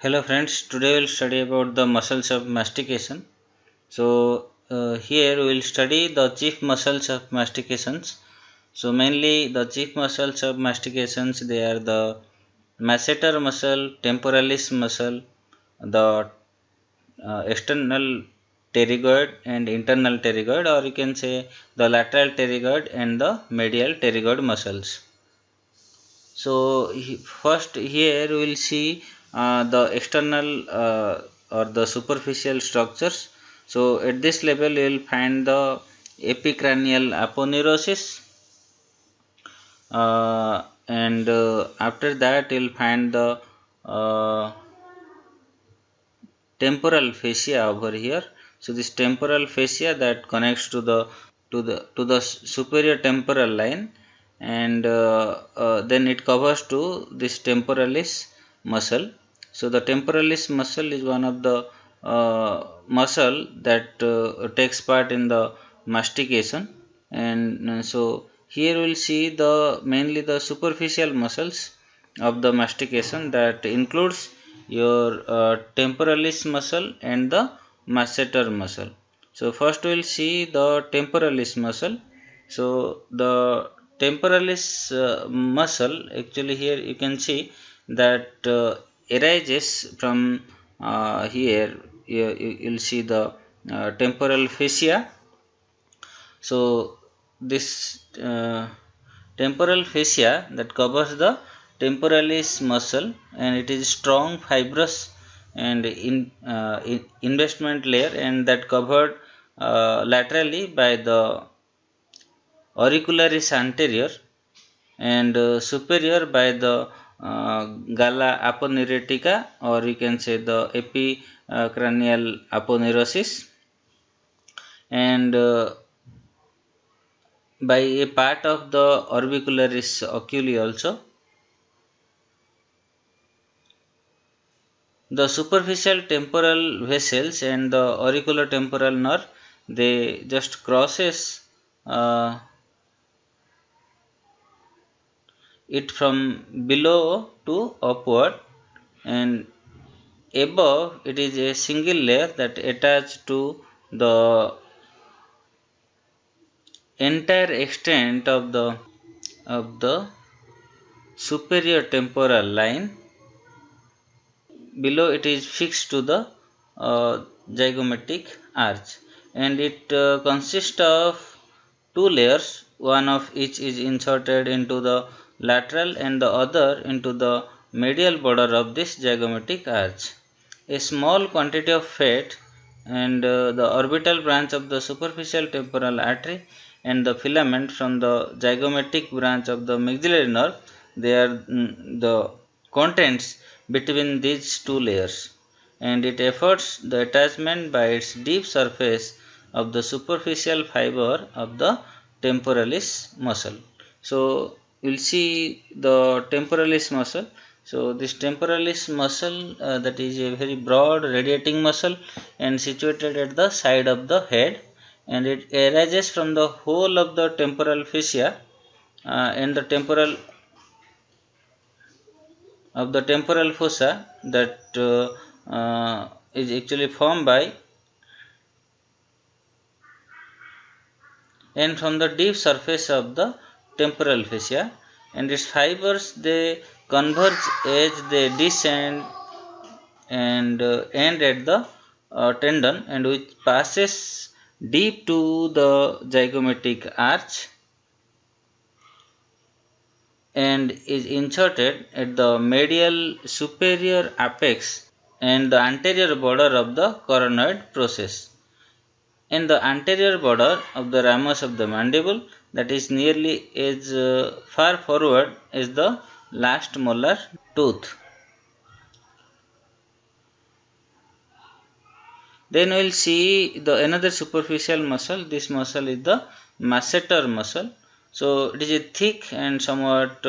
Hello friends, today we will study about the muscles of mastication. Here we will study the chief muscles of mastications. So mainly the chief muscles of mastications, they are the masseter muscle, temporalis muscle, the external pterygoid and internal pterygoid, or you can say the lateral pterygoid and the medial pterygoid muscles. First here we will see the external or the superficial structures. So at this level you will find the epicranial aponeurosis, and after that you will find the uh, temporal fascia over here. So this temporal fascia that connects to the superior temporal line, and then it covers to this temporalis muscle. So the temporalis muscle is one of the muscle that takes part in the mastication, and so here we will see the mainly the superficial muscles of the mastication, that includes your temporalis muscle and the masseter muscle. So first we will see the temporalis muscle. So the temporalis muscle, actually here you can see that arises from here. You will see the temporal fascia. So this temporal fascia that covers the temporalis muscle, and it is strong, fibrous, and investment layer, and that covered laterally by the auricularis anterior, and superior by the galla aponeurotica, or you can say the epicranial aponeurosis, and by a part of the orbicularis oculi also. The superficial temporal vessels and the auriculotemporal nerve, they just crosses uh, it from below to upward, and above it is a single layer that attached to the entire extent of the superior temporal line. Below it is fixed to the zygomatic arch, and it consists of two layers. One of each is inserted into the lateral and the other into the medial border of this zygomatic arch. A small quantity of fat and the orbital branch of the superficial temporal artery and the filament from the zygomatic branch of the maxillary nerve, they are the contents between these two layers, and it efforts the attachment by its deep surface of the superficial fiber of the temporalis muscle. So you will see the temporalis muscle. So this temporalis muscle, that is a very broad radiating muscle and situated at the side of the head, and it arises from the whole of the temporal fascia, and the temporal of the temporal fossa, that is actually formed by, and from the deep surface of the temporal fascia, and its fibers, they converge as they descend and end at the tendon, and which passes deep to the zygomatic arch and is inserted at the medial superior apex and the anterior border of the coronoid process. In the anterior border of the ramus of the mandible, that is nearly as far forward as the last molar tooth. Then we will see the another superficial muscle. This muscle is the masseter muscle. So it is a thick and somewhat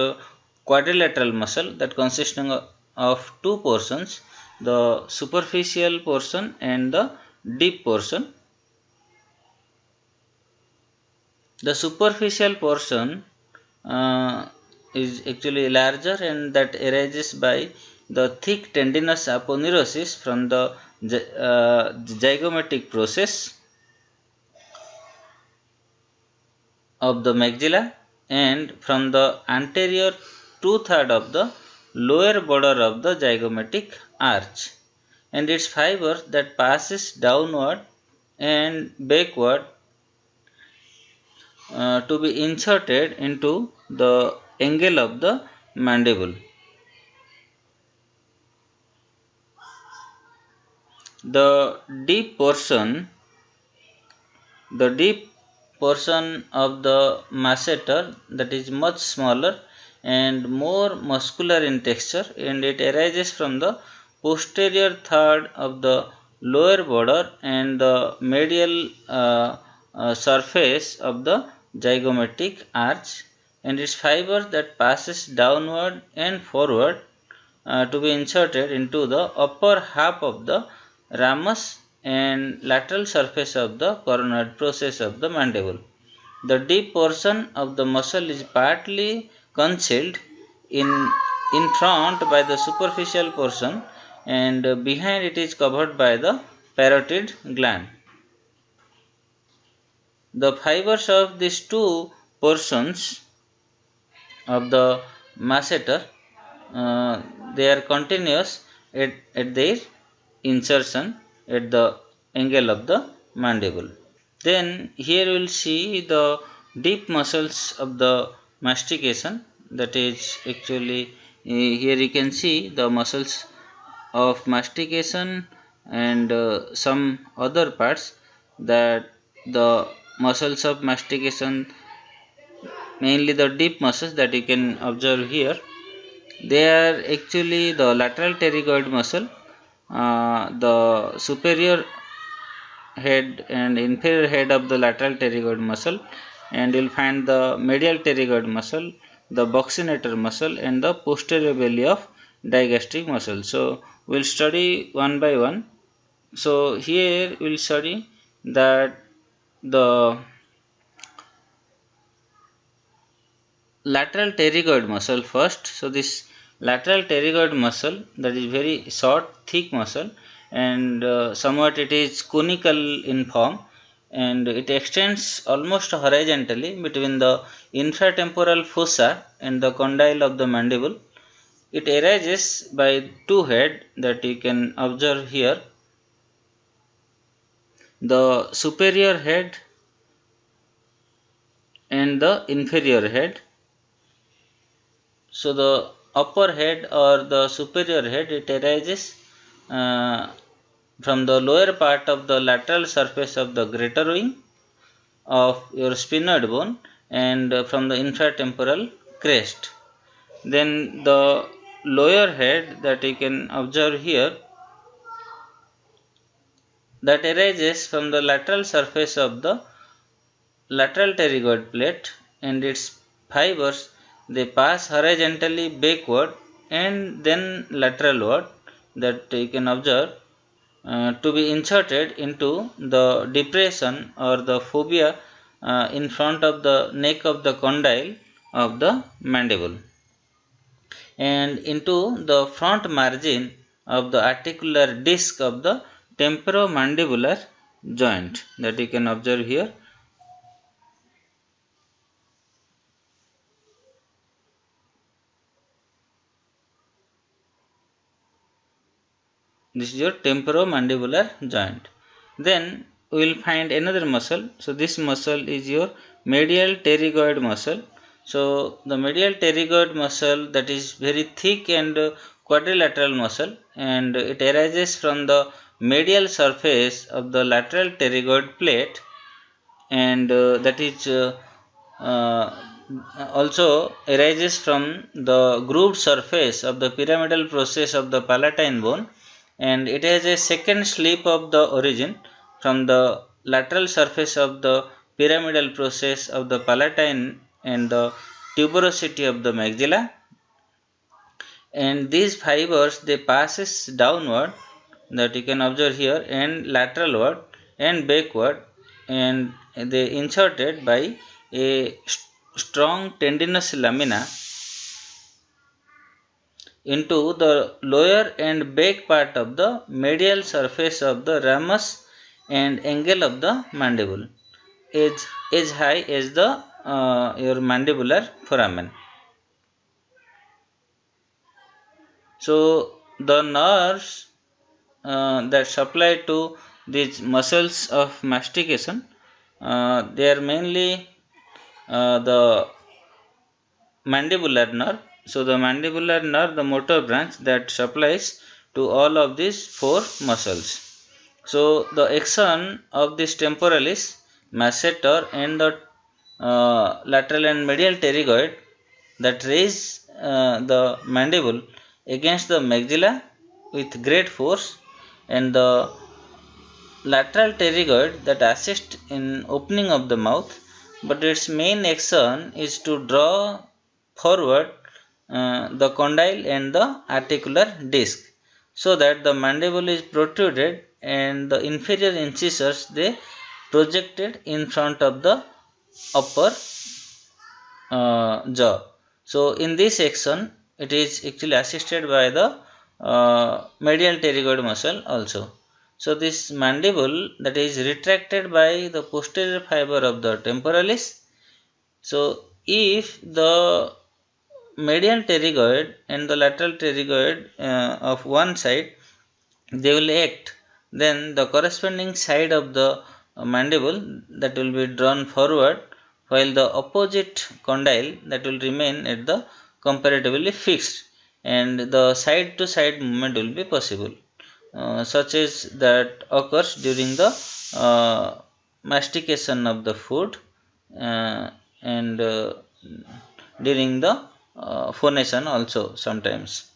quadrilateral muscle that consisting of two portions, the superficial portion and the deep portion. The superficial portion is actually larger, and that arises by the thick tendinous aponeurosis from the zygomatic process of the maxilla and from the anterior two-thirds of the lower border of the zygomatic arch, and its fiber that passes downward and backward to be inserted into the angle of the mandible. The deep portion of the masseter, that is much smaller and more muscular in texture, and it arises from the posterior third of the lower border and the medial surface of the zygomatic arch, and its fiber that passes downward and forward to be inserted into the upper half of the ramus and lateral surface of the coronoid process of the mandible. The deep portion of the muscle is partly concealed in front by the superficial portion, and behind it is covered by the parotid gland. The fibers of these two portions of the masseter, they are continuous at their insertion at the angle of the mandible. Then here we will see the deep muscles of the mastication, that is actually here you can see the muscles of mastication and some other parts, that the muscles of mastication, mainly the deep muscles that you can observe here, they are actually the lateral pterygoid muscle, the superior head and inferior head of the lateral pterygoid muscle, and you will find the medial pterygoid muscle, the buccinator muscle, and the posterior belly of digastric muscle. So we will study one by one. So here we will study that the lateral pterygoid muscle first. So this lateral pterygoid muscle, that is very short, thick muscle, and somewhat it is conical in form, and it extends almost horizontally between the infratemporal fossa and the condyle of the mandible. It arises by two heads that you can observe here, the superior head and the inferior head. So the upper head or the superior head, it arises from the lower part of the lateral surface of the greater wing of your sphenoid bone and from the infratemporal crest. Then the lower head that you can observe here, that arises from the lateral surface of the lateral pterygoid plate, and its fibers, they pass horizontally backward and then lateralward, that you can observe to be inserted into the depression or the fovea in front of the neck of the condyle of the mandible, and into the front margin of the articular disc of the temporomandibular joint, that you can observe here. This is your temporomandibular joint. Then we will find another muscle. So this muscle is your medial pterygoid muscle. So the medial pterygoid muscle, that is very thick and quadrilateral muscle, and it arises from the medial surface of the lateral pterygoid plate, and that is also arises from the grooved surface of the pyramidal process of the palatine bone, and it has a second slip of the origin from the lateral surface of the pyramidal process of the palatine and the tuberosity of the maxilla, and these fibers, they passes downward, that you can observe here, and lateralward and backward, and they inserted by a strong tendinous lamina into the lower and back part of the medial surface of the ramus and angle of the mandible as high as the your mandibular foramen. So the nerves that supply to these muscles of mastication, they are mainly the mandibular nerve. So the mandibular nerve, the motor branch that supplies to all of these four muscles. So the action of this temporalis, masseter, and the lateral and medial pterygoid that raise the mandible against the maxilla with great force, and the lateral pterygoid that assists in opening of the mouth, but its main action is to draw forward the condyle and the articular disc, so that the mandible is protruded and the inferior incisors they projected in front of the upper jaw. So in this section, it is actually assisted by the medial pterygoid muscle also. So this mandible that is retracted by the posterior fiber of the temporalis. So if the medial pterygoid and the lateral pterygoid of one side they will act, then the corresponding side of the mandible that will be drawn forward, while the opposite condyle that will remain at the comparatively fixed, and the side to side movement will be possible, such as that occurs during the mastication of the food and during the phonation also sometimes.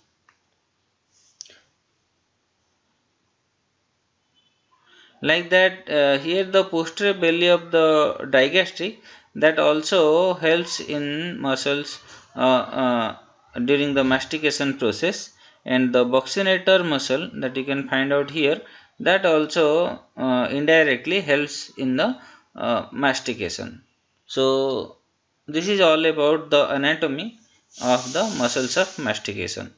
Like that, here the posterior belly of the digastric that also helps in muscles during the mastication process, and the buccinator muscle that you can find out here that also indirectly helps in the mastication. So this is all about the anatomy of the muscles of mastication.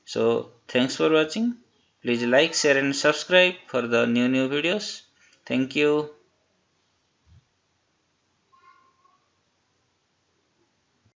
So thanks for watching. Please like, share and subscribe for the new videos. Thank you.